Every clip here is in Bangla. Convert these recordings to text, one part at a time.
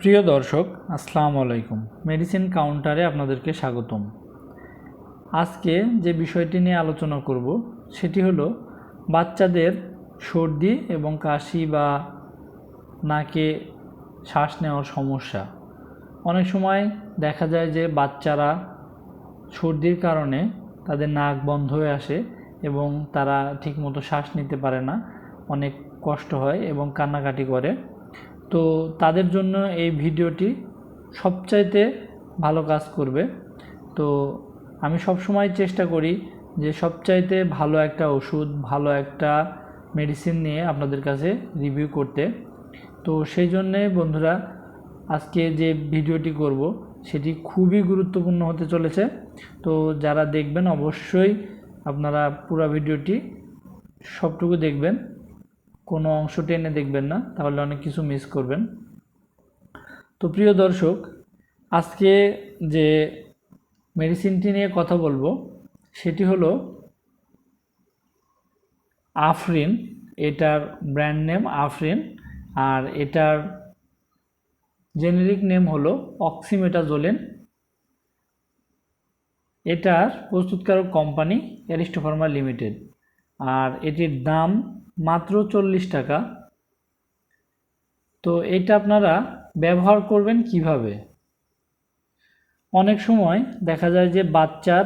প্রিয় দর্শক, আসসালামু আলাইকুম। মেডিসিন কাউন্টারে আপনাদেরকে স্বাগতম। আজকে যে বিষয়টি নিয়ে আলোচনা করব সেটি হলো বাচ্চাদের সর্দি এবং কাশি বা নাকে শ্বাস নেওয়ার সমস্যা। অনেক সময় দেখা যায় যে বাচ্চারা সর্দির কারণে তাদের নাক বন্ধ হয়ে আসে এবং তারা ঠিকমতো শ্বাস নিতে পারে না, অনেক কষ্ট হয় এবং কান্নাকাটি করে। তো তাদের জন্য এই ভিডিওটি সবচাইতে ভালো কাজ করবে। তো আমি সবসময় চেষ্টা করি যে সবচাইতে ভালো একটা ওষুধ, ভালো একটা মেডিসিন নিয়ে আপনাদের কাছে রিভিউ করতে। তো সেই জন্যে বন্ধুরা, আজকে যে ভিডিওটি করব সেটি খুবই গুরুত্বপূর্ণ হতে চলেছে। তো যারা দেখবেন অবশ্যই আপনারা পুরো ভিডিওটি সবটুকু দেখবেন, কোনো অংশ টেনে দেখবেন না, তাহলে অনেক কিছু মিস করবেন। তো প্রিয় দর্শক, আজকে যে মেডিসিনটি নিয়ে কথা বলবো সেটি হলো আফরিন। এটার ব্র্যান্ড নেম আফরিন, আর এটার জেনেরিক নেম হলো অক্সিমেটাজোলিন। এটার প্রস্তুতকারক কোম্পানি অ্যারিস্টোফার্মা লিমিটেড, আর এটির দাম মাত্র 40 টাকা। তো এটা আপনারা ব্যবহার করবেন কিভাবে? অনেক সময় দেখা যায় যে বাচ্চার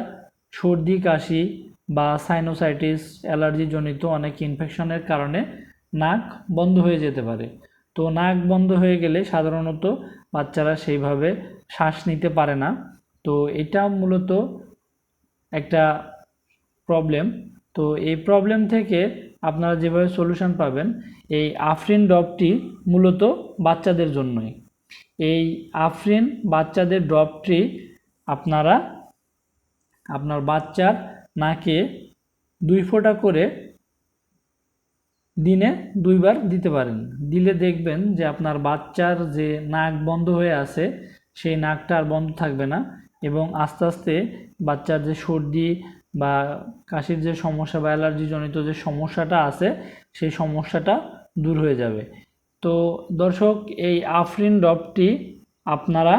সর্দি কাশি বা সাইনোসাইটিস, অ্যালার্জিজনিত অনেক ইনফেকশনের কারণে নাক বন্ধ হয়ে যেতে পারে। তো নাক বন্ধ হয়ে গেলে সাধারণত বাচ্চারা সেইভাবে শ্বাস নিতে পারে না। তো এটা মূলত একটা প্রবলেম। তো এই প্রবলেম থেকে আপনারা যেভাবে সলিউশন পাবেন, এই আফরিন ড্রপটি মূলত বাচ্চাদের জন্যই। এই আফরিন বাচ্চাদের ড্রপটি আপনারা আপনার বাচ্চার নাকে 2 ফোঁটা করে দিনে 2 বার দিতে পারেন। দিলে দেখবেন যে আপনার বাচ্চার যে নাক বন্ধ হয়ে আছে সেই নাকটা আর বন্ধ থাকবে না, এবং আস্তে আস্তে বাচ্চার যে সর্দি বা কাশির যে সমস্যা বা অ্যালার্জিজনিত যে সমস্যাটা আছে সেই সমস্যাটা দূর হয়ে যাবে। তো দর্শক, এই আফরিন ড্রপটি আপনারা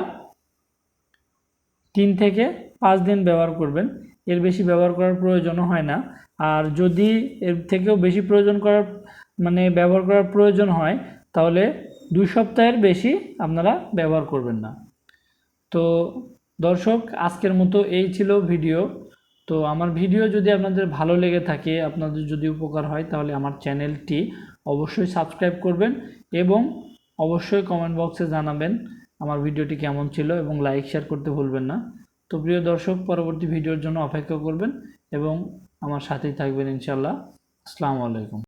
3 থেকে 5 দিন ব্যবহার করবেন, এর বেশি ব্যবহার করার প্রয়োজনও হয় না। আর যদি এর থেকেও বেশি ব্যবহার করার প্রয়োজন হয়, তাহলে 2 সপ্তাহের বেশি আপনারা ব্যবহার করবেন না। তো দর্শক, আজকের মতো এই ছিল ভিডিও। তো আমার ভিডিও যদি আপনাদের ভালো লেগে থাকে, আপনাদের যদি উপকার হয়, তাহলে আমার চ্যানেলটি অবশ্যই সাবস্ক্রাইব করবেন এবং অবশ্যই কমেন্ট বক্সে জানাবেন আমার ভিডিওটি কেমন ছিল, এবং লাইক শেয়ার করতে ভুলবেন না। তো প্রিয় দর্শক, পরবর্তী ভিডিওর জন্য অপেক্ষা করবেন এবং আমার সাথেই থাকবেন ইনশাআল্লাহ। আসসালামু আলাইকুম।